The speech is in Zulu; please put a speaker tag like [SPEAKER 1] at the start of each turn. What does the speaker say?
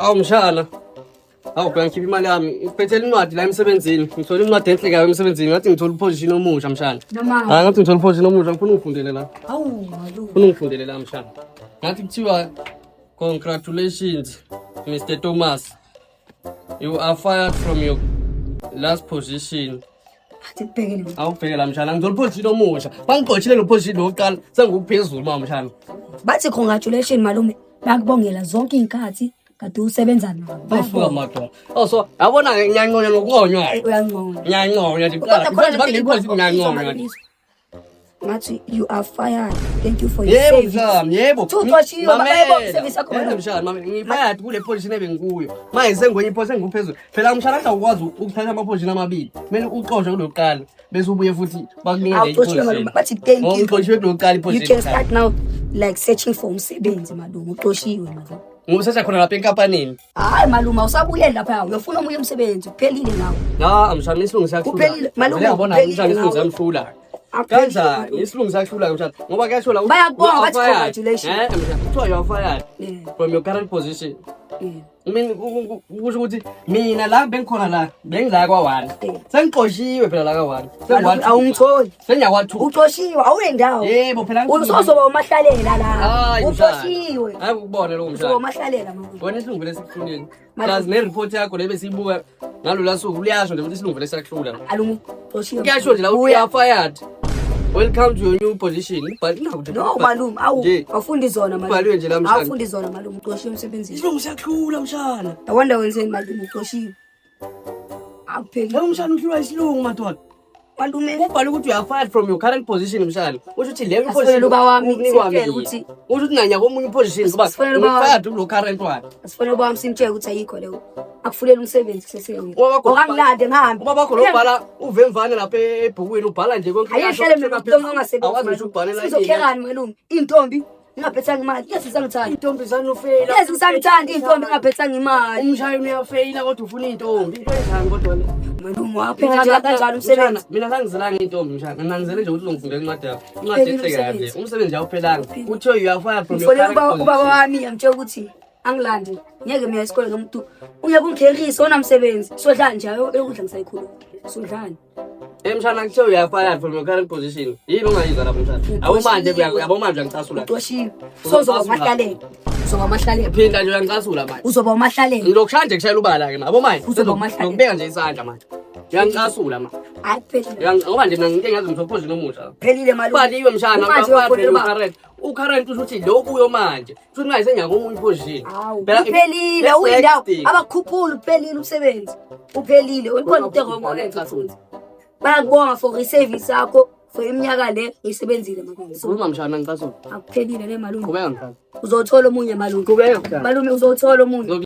[SPEAKER 1] Awu mshana. Awu bheka ngikhipha imali yami. Ngiphethe incwadi la emsebenzini. Ngithola incwadi enhle kayo emsebenzini. Ngathi ngithola uposition omusha mshana.
[SPEAKER 2] Noma.
[SPEAKER 1] Ngathi ngithola uposition omusha ngifuna ungifundele la.
[SPEAKER 2] Hawu malume.
[SPEAKER 1] Ngifuna ungifundele la mshana. Ngathi kuthiwa congratulations Mr. Thomas. You are fired from your last position.
[SPEAKER 2] Athi kubhekele.
[SPEAKER 1] Awubheke la mshana. Ngithola uposition omusha. Bangiqothile lo position lokuqala senguphezulu mshana.
[SPEAKER 2] Bathi congratulations malume. Bakubongela zonke izinkathi kade usebenza nabo.
[SPEAKER 1] Bafuka madwa. Oh so yabona ngiyanconya nokunconywa.
[SPEAKER 2] Uyanconya.
[SPEAKER 1] Ngiyanconya ndiqala. Manje bangiphosile ngiyanconya.
[SPEAKER 2] Ngathi you are fired. Thank you for your service.
[SPEAKER 1] Yebo.
[SPEAKER 2] Tuqoshiwe bayibona service yakho
[SPEAKER 1] malume. Mshana mama ngifired kule position ebengikuyo. Manje sengwenye iposition engiphezulu. Phela mshana akade ukwazi ukuthatha ama position amabili. Kumele uqoshwe kulokuqala bese ubuye futhi bakunikeze iposition.
[SPEAKER 2] Bathi thank you.
[SPEAKER 1] Uqoshwe kulokuqala
[SPEAKER 2] You
[SPEAKER 1] iposition.
[SPEAKER 2] can start now like searching for umsebenzi malume uqoshiwe malume.
[SPEAKER 1] Ngumsebenzi khona lapha enkampanini.
[SPEAKER 2] Hayi malume awusabuyeli lapha uyofuna omunye umsebenzi uphelile nawe.
[SPEAKER 1] La mshana isilungu siyakuhlula.
[SPEAKER 2] Uphelile malume.
[SPEAKER 1] Uyabona mshana isilungu siyakuhlula. Kanjani isilungu siyakuhlula mshana ngoba kuyasho la
[SPEAKER 2] bayabonga bathi congratulations.
[SPEAKER 1] mshana kuthiwa you are fired from your current position. Mina kusho ukuthi mina la bengikhona la bengila kwa1 sengiqoshiwe phela la kwa1
[SPEAKER 2] Malume awungitholi.
[SPEAKER 1] sengiyakwathu
[SPEAKER 2] Uqoshiwe awuyendawo.
[SPEAKER 1] yebo phela
[SPEAKER 2] Usozoba umahlalela la.
[SPEAKER 1] Hayi
[SPEAKER 2] Uqoshiwe.
[SPEAKER 1] hayi ukubone lo
[SPEAKER 2] Usoba
[SPEAKER 1] mshana
[SPEAKER 2] umahlalela malume.
[SPEAKER 1] wena isilungu lesikhuleni plus ne report yakho lebe siyibuka ngalolu suku liyasho nje ukuthi isilungu lesiyakuhlula
[SPEAKER 2] Alumu qoshiwe.
[SPEAKER 1] kuyasho nje la you are fired. Welcome to your new position. But no
[SPEAKER 2] malume awufundi zona
[SPEAKER 1] Ubhaliwe nje la mshana.
[SPEAKER 2] Awufundi zona malume uqoshiwe emsebenzini.
[SPEAKER 1] isilungu siyakuhlula mshana.
[SPEAKER 2] Awanda wenzeni malume uqoshiwe. Awupheki.
[SPEAKER 1] Lo mshana uhlula isilungu madoda.
[SPEAKER 2] Malume
[SPEAKER 1] Ubhale ukuthi you are fired from your current position mshana. Usho ukuthi leyo
[SPEAKER 2] position uba wami
[SPEAKER 1] ukuthi
[SPEAKER 2] ukuthi
[SPEAKER 1] usho ukuthi nanya komunye position ngoba fired kulo current one.
[SPEAKER 2] asifanele uba simtsheke ukuthi ayikho leyo. Akufulela umsebenzi seseyo.
[SPEAKER 1] Ngoba
[SPEAKER 2] Okangilande ngihambe.
[SPEAKER 1] Ubaba bakho lobhala uvemvane lapha ebhukwini ubhala nje konke.
[SPEAKER 2] Ayihlele mina umuntu ongasebenzi.
[SPEAKER 1] Awazi ukuthi ubhalela yini.
[SPEAKER 2] Sizokherani malume? Intombi ingaphethanga imali. Yes isangithanda.
[SPEAKER 1] Intombi zanofela.
[SPEAKER 2] Yes isangithanda intombi ingaphethanga imali.
[SPEAKER 1] Umshayo uyafeyila kodwa ufuna intombi. Into enjani kodwa le?
[SPEAKER 2] Malume waphela nje kanjalo umsebenzi.
[SPEAKER 1] Mina sangizelanga intombi mshana. Ngangizele nje ukuthi uzongifundela incwadi yakho. Incwadi ehle kahle. Umsebenzi awuphelanga. Kuthiwa you are fired from your current position.
[SPEAKER 2] Ubaba wami amtshela ukuthi angilande ngeke mina esikoleni nomuntu ungeke ungikherisa onamsebenzi sodla nje ukudla ngisayikhuluma sodlani
[SPEAKER 1] Mshana kuthiwa you are fired from your current position. Yini ongayizwa lapho mshana? Abomanje ngicasula.
[SPEAKER 2] Uqoshiwe sozoba umahlalela. Uzoba umahlalela.
[SPEAKER 1] Phinda nje uyangicasula manje.
[SPEAKER 2] Uzoba umahlalela.
[SPEAKER 1] Ngilokushaya shayela ubala ke abomanje.
[SPEAKER 2] Uzoba umahlalela.
[SPEAKER 1] Ngibeka nje isandla manje. Uyangicasula manje.
[SPEAKER 2] Hayi phelile.
[SPEAKER 1] Ngoba nje mina ngike ngazi ngizophoza nomusha.
[SPEAKER 2] Phelile malume.
[SPEAKER 1] Ubaliwe mshana
[SPEAKER 2] Manje
[SPEAKER 1] ucurrent usho ukuthi lo kuyo manje. Futhi manje senyaka omunye position.
[SPEAKER 2] Uphelile uyindawo abakhuphula uphelile umsebenzi. Uphelile ukhona into ngomongikazi. Bayakubonga for reservice yakho for iminyaka le ngisebenzile manje.
[SPEAKER 1] Uma mshana ngicasula.
[SPEAKER 2] Akuphelile le malume.
[SPEAKER 1] Kubeka mshana.
[SPEAKER 2] Uzothola omunye malume.
[SPEAKER 1] Kubeka mshana.
[SPEAKER 2] Malume uzothola omunye.